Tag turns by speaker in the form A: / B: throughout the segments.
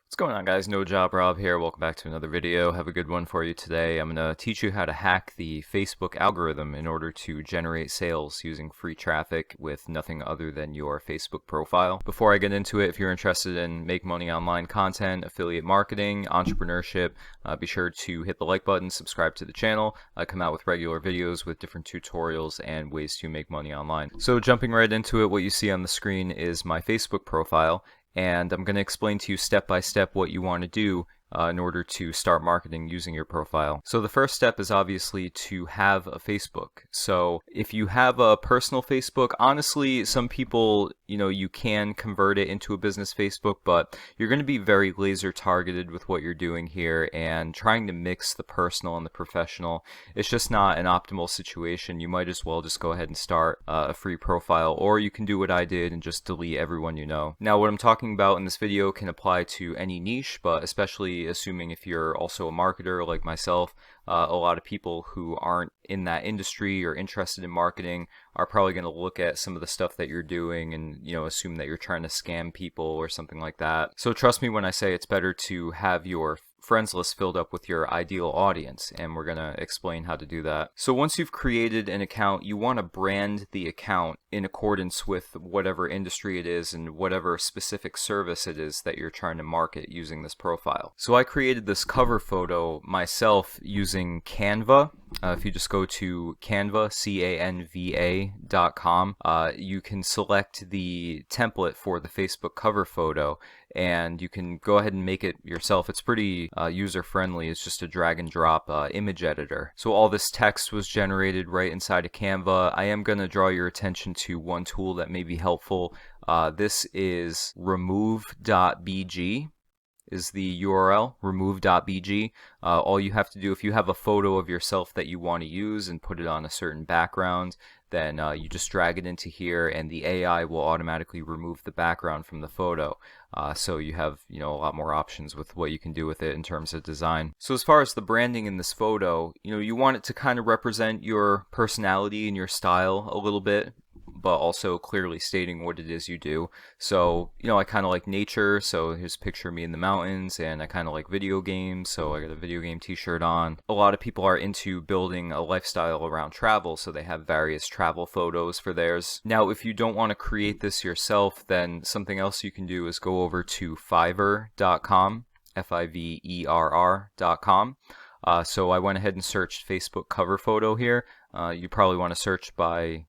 A: What's going on, guys? No Job Rob here. Welcome back to another video. Have a good one for you today. I'm going to teach you how to hack the Facebook algorithm in order to generate sales using free traffic with nothing other than your Facebook profile. Before I get into it, if you're interested in make money online content, affiliate marketing, entrepreneurship, be sure to hit the like button, subscribe to the channel. I come out with regular videos with different tutorials and ways to make money online. So jumping right into it, what you see on the screen is my Facebook profile. And I'm going to explain to you step by step what you want to do in order to start marketing using your profile. So the first step is obviously to have a Facebook. So if you have a personal Facebook, honestly, some people, you can convert it into a business Facebook, but you're going to be very laser targeted with what you're doing here, and trying to mix the personal and the professional, it's just not an optimal situation. You might as well just go ahead and start a free profile, or you can do what I did and just delete everyone you know. Now, what I'm talking about in this video can apply to any niche, but especially assuming if you're also a marketer like myself, a lot of people who aren't in that industry or interested in marketing are probably going to look at some of the stuff that you're doing and assume that you're trying to scam people or something like that. So trust me when I say it's better to have your friends list filled up with your ideal audience, and we're going to explain how to do that. So once you've created an account, you want to brand the account in accordance with whatever industry it is and whatever specific service it is that you're trying to market using this profile. So I created this cover photo myself using Canva. If you just go to Canva, canva.com, you can select the template for the Facebook cover photo, and you can go ahead and make it yourself. It's pretty user-friendly. It's just a drag and drop image editor. So all this text was generated right inside of Canva. I am going to draw your attention to one tool that may be helpful. This is remove.bg. is the URL, remove.bg. All you have to do, if you have a photo of yourself that you want to use and put it on a certain background, then you just drag it into here and the AI will automatically remove the background from the photo. So you have a lot more options with what you can do with it in terms of design. So as far as the branding in this photo, you want it to kind of represent your personality and your style a little bit, but also clearly stating what it is you do. So, I kind of like nature, so here's a picture of me in the mountains, and I kind of like video games, so I got a video game t-shirt on. A lot of people are into building a lifestyle around travel, so they have various travel photos for theirs. Now, if you don't want to create this yourself, then something else you can do is go over to Fiverr.com, Fiverr.com. So I went ahead and searched Facebook cover photo here. You probably want to search by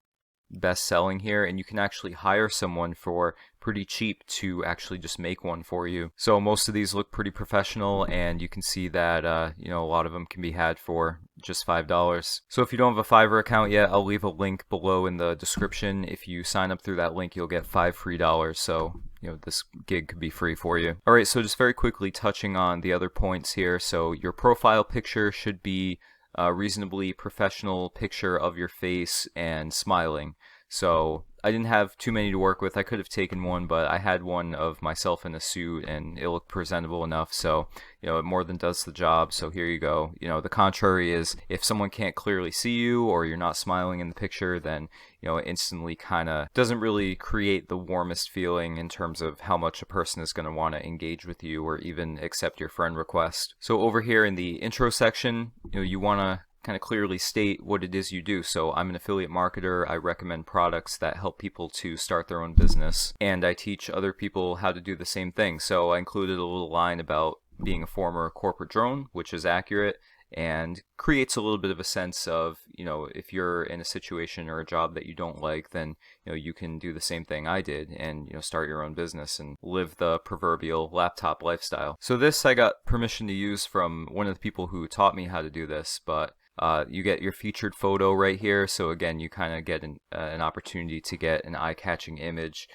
A: best selling here, and you can actually hire someone for pretty cheap to actually just make one for you. So most of these look pretty professional, and you can see that a lot of them can be had for just $5. So if you don't have a Fiverr account yet, I'll leave a link below in the description. If you sign up through that link, you'll get $5 free. So this gig could be free for you. Alright, so just very quickly touching on the other points here. So your profile picture should be a reasonably professional picture of your face and smiling. So I didn't have too many to work with. I could have taken one, but I had one of myself in a suit and it looked presentable enough. So, it more than does the job. So here you go. The contrary is if someone can't clearly see you or you're not smiling in the picture, then, it instantly kind of doesn't really create the warmest feeling in terms of how much a person is going to want to engage with you or even accept your friend request. So over here in the intro section, you want to kind of clearly state what it is you do. So I'm an affiliate marketer. I recommend products that help people to start their own business, and I teach other people how to do the same thing. So I included a little line about being a former corporate drone, which is accurate and creates a little bit of a sense of, if you're in a situation or a job that you don't like, then, you can do the same thing I did and, start your own business and live the proverbial laptop lifestyle. So this I got permission to use from one of the people who taught me how to do this, but you get your featured photo right here. So again, you kind of get an opportunity to get an eye-catching image,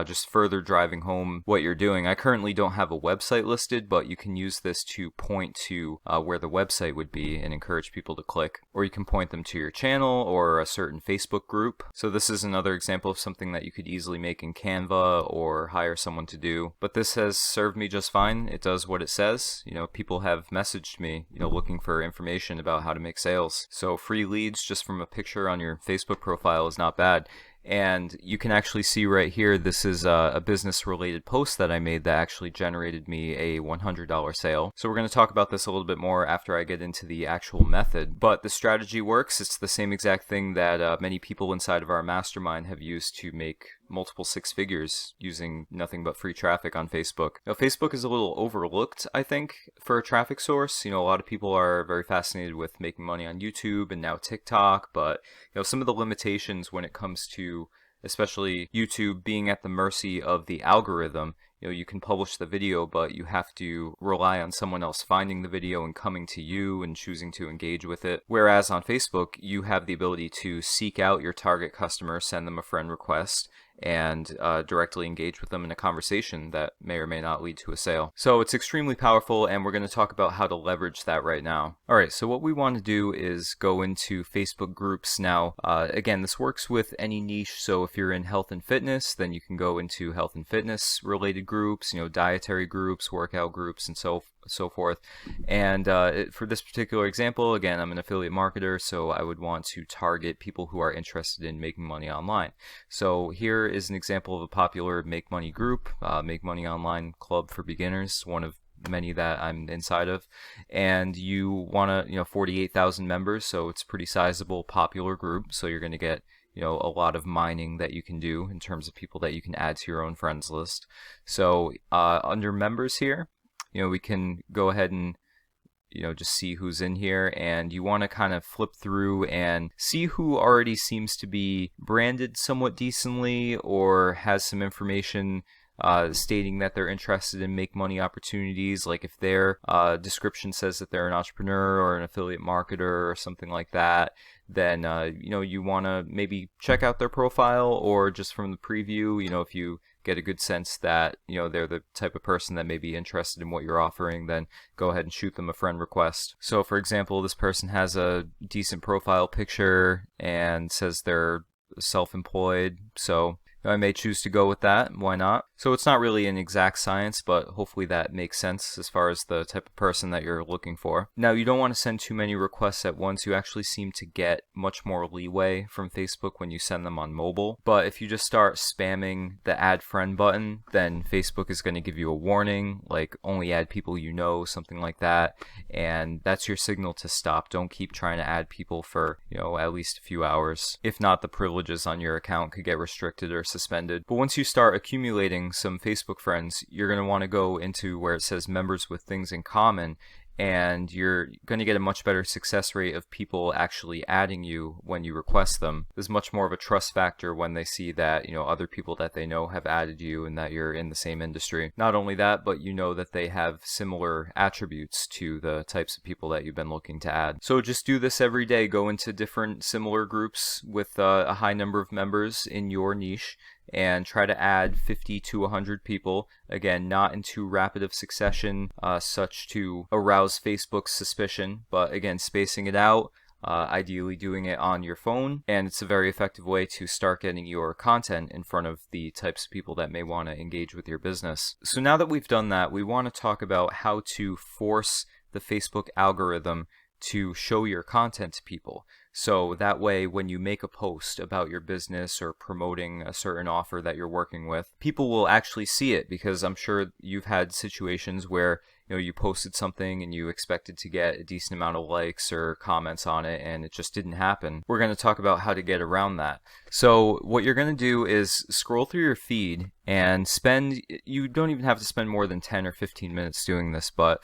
A: just further driving home what you're doing. I currently don't have a website listed, but you can use this to point to where the website would be and encourage people to click. Or you can point them to your channel or a certain Facebook group. So this is another example of something that you could easily make in Canva or hire someone to do. But this has served me just fine. It does what it says. People have messaged me, looking for information about how to make sales. So free leads just from a picture on your Facebook profile is not bad. And you can actually see right here, this is a business related post that I made that actually generated me a $100 sale. So we're going to talk about this a little bit more after I get into the actual method. But the strategy works. It's the same exact thing that many people inside of our mastermind have used to make multiple six figures using nothing but free traffic on Facebook. Now, Facebook is a little overlooked, I think, for a traffic source. A lot of people are very fascinated with making money on YouTube and now TikTok, but some of the limitations when it comes to especially YouTube being at the mercy of the algorithm. You can publish the video, but you have to rely on someone else finding the video and coming to you and choosing to engage with it. Whereas on Facebook, you have the ability to seek out your target customer, send them a friend request, and directly engage with them in a conversation that may or may not lead to a sale. So it's extremely powerful, and we're going to talk about how to leverage that right now. Alright, so what we want to do is go into Facebook groups. Now, again, this works with any niche, so if you're in health and fitness, then you can go into health and fitness related groups, dietary groups, workout groups, and so forth. And for this particular example, again, I'm an affiliate marketer, so I would want to target people who are interested in making money online. So here is an example of a popular Make Money group, Make Money Online Club for Beginners, one of many that I'm inside of. And you want to, 48,000 members, so it's a pretty sizable, popular group. So you're going to get a lot of mining that you can do in terms of people that you can add to your own friends list. So under members here, we can go ahead and just see who's in here, and you want to kind of flip through and see who already seems to be branded somewhat decently or has some information stating that they're interested in make money opportunities. Like if their description says that they're an entrepreneur or an affiliate marketer or something like that, then you want to maybe check out their profile, or just from the preview, if you get a good sense that they're the type of person that may be interested in what you're offering, then go ahead and shoot them a friend request. So for example, this person has a decent profile picture and says they're self-employed, so I may choose to go with that. Why not? So it's not really an exact science, but hopefully that makes sense as far as the type of person that you're looking for. Now, you don't want to send too many requests at once. You actually seem to get much more leeway from Facebook when you send them on mobile. But if you just start spamming the add friend button, then Facebook is going to give you a warning, like only add people you know, something like that. And that's your signal to stop. Don't keep trying to add people for, at least a few hours. If not, the privileges on your account could get restricted or suspended. But once you start accumulating some Facebook friends, you're going to want to go into where it says members with things in common, and you're going to get a much better success rate of people actually adding you when you request them. There's much more of a trust factor when they see that, other people that they know have added you and that you're in the same industry. Not only that, but that they have similar attributes to the types of people that you've been looking to add. So just do this every day. Go into different similar groups with a high number of members in your niche, and try to add 50 to 100 people. Again, not in too rapid of succession, such to arouse Facebook's suspicion, but again, spacing it out, ideally doing it on your phone, and it's a very effective way to start getting your content in front of the types of people that may want to engage with your business. So now that we've done that, we want to talk about how to force the Facebook algorithm to show your content to people. So that way, when you make a post about your business or promoting a certain offer that you're working with, people will actually see it, because I'm sure you've had situations where you posted something and you expected to get a decent amount of likes or comments on it, and it just didn't happen. We're going to talk about how to get around that. So what you're going to do is scroll through your feed and you don't even have to spend more than 10 or 15 minutes doing this, but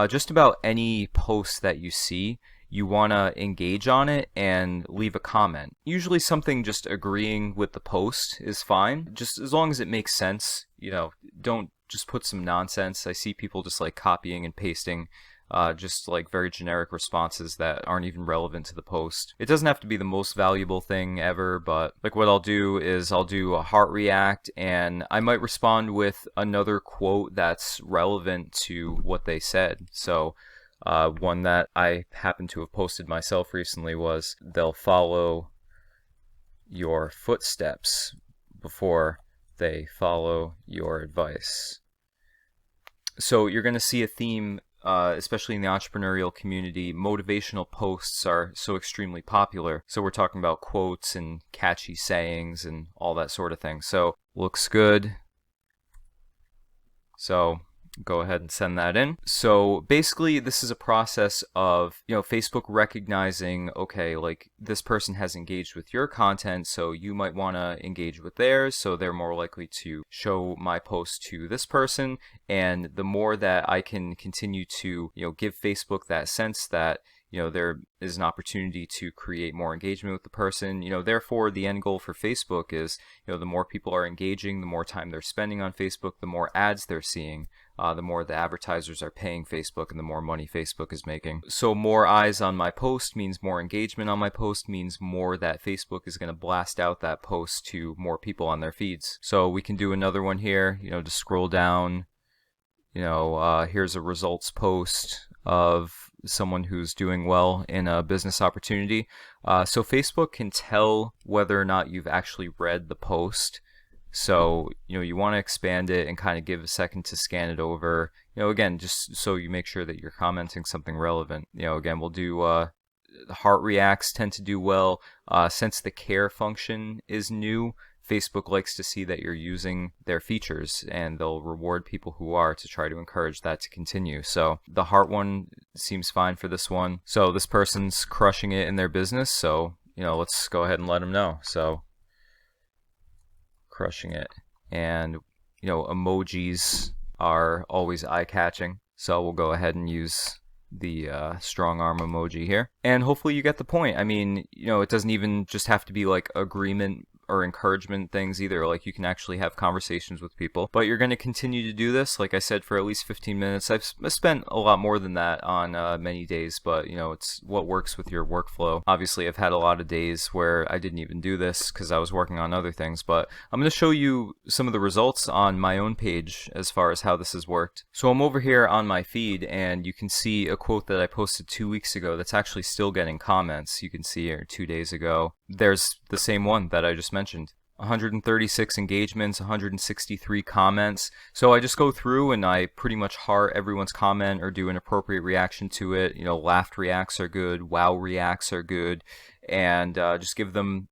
A: just about any post that you see, you want to engage on it and leave a comment. Usually something just agreeing with the post is fine, just as long as it makes sense. Don't just put some nonsense. I see people just like copying and pasting just like very generic responses that aren't even relevant to the post. It doesn't have to be the most valuable thing ever, but like what I'll do is I'll do a heart react, and I might respond with another quote that's relevant to what they said. So one that I happen to have posted myself recently was, "They'll follow your footsteps before they follow your advice." So you're going to see a theme especially in the entrepreneurial community, motivational posts are so extremely popular. So we're talking about quotes and catchy sayings and all that sort of thing. So looks good. So go ahead and send that in. So basically this is a process of, Facebook recognizing, okay, like this person has engaged with your content, so you might want to engage with theirs, so they're more likely to show my post to this person. And the more that I can continue to, give Facebook that sense that there is an opportunity to create more engagement with the person. Therefore, the end goal for Facebook is, the more people are engaging, the more time they're spending on Facebook, the more ads they're seeing, the more the advertisers are paying Facebook, and the more money Facebook is making. So more eyes on my post means more engagement on my post, means more that Facebook is going to blast out that post to more people on their feeds. So we can do another one here, to scroll down. Here's a results post of someone who's doing well in a business opportunity. So Facebook can tell whether or not you've actually read the post. So, you want to expand it and kind of give a second to scan it over. Again, just so you make sure that you're commenting something relevant. Again, we'll do heart reacts tend to do well. Since the care function is new, Facebook likes to see that you're using their features, and they'll reward people who are to try to encourage that to continue. So the heart one seems fine for this one. So this person's crushing it in their business, so let's go ahead and let them know. So crushing it, and emojis are always eye-catching, so we'll go ahead and use the strong arm emoji here, and hopefully you get the point. I mean, it doesn't even just have to be like agreement or encouragement things either. Like, you can actually have conversations with people, but you're going to continue to do this, like I said, for at least 15 minutes. I've spent a lot more than that on many days, but it's what works with your workflow. Obviously, I've had a lot of days where I didn't even do this because I was working on other things, but I'm going to show you some of the results on my own page as far as how this has worked. So I'm over here on my feed, and you can see a quote that I posted 2 weeks ago that's actually still getting comments. You can see here 2 days ago. There's the same one that I just mentioned. 136 engagements, 163 comments. So I just go through and I pretty much heart everyone's comment or do an appropriate reaction to it. Laughed reacts are good, wow reacts are good, and just give them,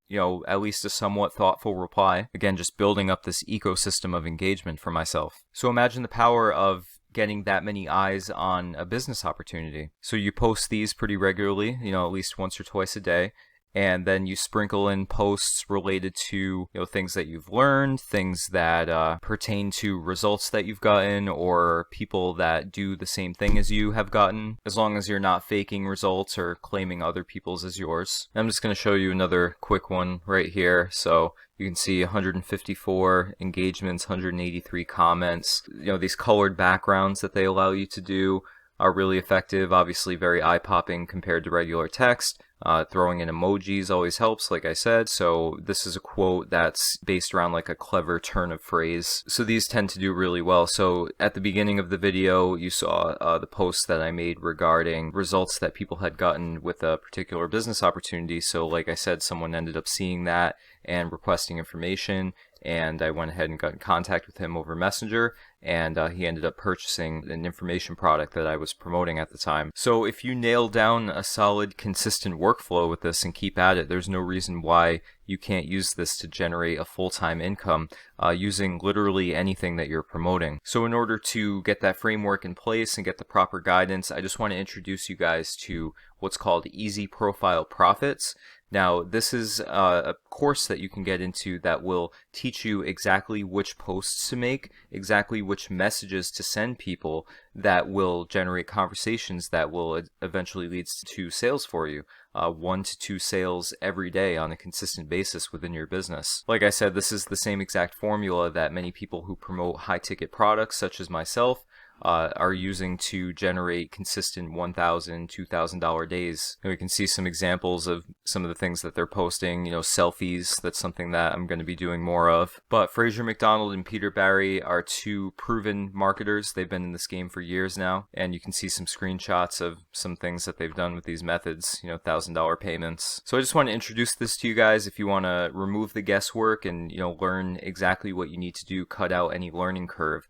A: at least a somewhat thoughtful reply. Again, just building up this ecosystem of engagement for myself. So imagine the power of getting that many eyes on a business opportunity. So you post these pretty regularly, at least once or twice a day. And then you sprinkle in posts related to things that you've learned, things that pertain to results that you've gotten, or people that do the same thing as you have gotten, as long as you're not faking results or claiming other people's as yours. I'm just going to show you another quick one right here. So you can see 154 engagements, 183 comments. These colored backgrounds that they allow you to do are really effective, obviously very eye-popping compared to regular text. Throwing in emojis always helps, like I said. So this is a quote that's based around like a clever turn of phrase. So these tend to do really well. So at the beginning of the video, you saw the post that I made regarding results that people had gotten with a particular business opportunity. So like I said, someone ended up seeing that and requesting information, and I went ahead and got in contact with him over Messenger, and he ended up purchasing an information product that I was promoting at the time. So if you nail down a solid, consistent workflow with this and keep at it, there's no reason why you can't use this to generate a full-time income using literally anything that you're promoting. So in order to get that framework in place and get the proper guidance, I just want to introduce you guys to what's called Easy Profile Profits. Now, this is a course that you can get into that will teach you exactly which posts to make, exactly which messages to send people that will generate conversations that will eventually lead to sales for you. 1 to 2 sales every day on a consistent basis within your business. Like I said, this is the same exact formula that many people who promote high-ticket products, such as myself, are using to generate consistent $1,000, $2,000 days. And we can see some examples of some of the things that they're posting, selfies. That's something that I'm going to be doing more of. But Fraser McDonald and Peter Barry are two proven marketers. They've been in this game for years now, and you can see some screenshots of some things that they've done with these methods, $1,000 payments. So I just want to introduce this to you guys if you want to remove the guesswork and, learn exactly what you need to do, cut out any learning curve.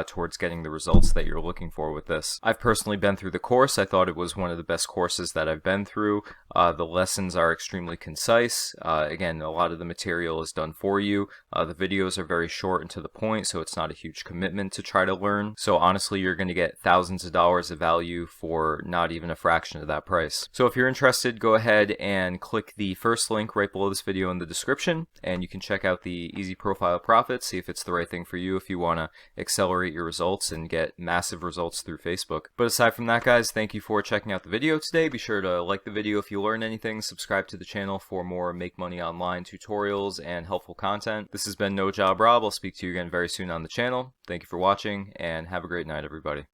A: towards getting the results that you're looking for with this. I've personally been through the course. I thought it was one of the best courses that I've been through. The lessons are extremely concise. Again, a lot of the material is done for you. The videos are very short and to the point, so it's not a huge commitment to try to learn. So honestly, you're going to get thousands of dollars of value for not even a fraction of that price. So if you're interested, go ahead and click the first link right below this video in the description, and you can check out the Easy Profile Profit, see if it's the right thing for you if you want to accelerate your results and get massive results through Facebook. But aside from that, guys, thank you for checking out the video today. Be sure to like the video if you learned anything, subscribe to the channel for more Make Money Online tutorials and helpful content. This has been No Job Rob. I'll speak to you again very soon on the channel. Thank you for watching, and have a great night, everybody.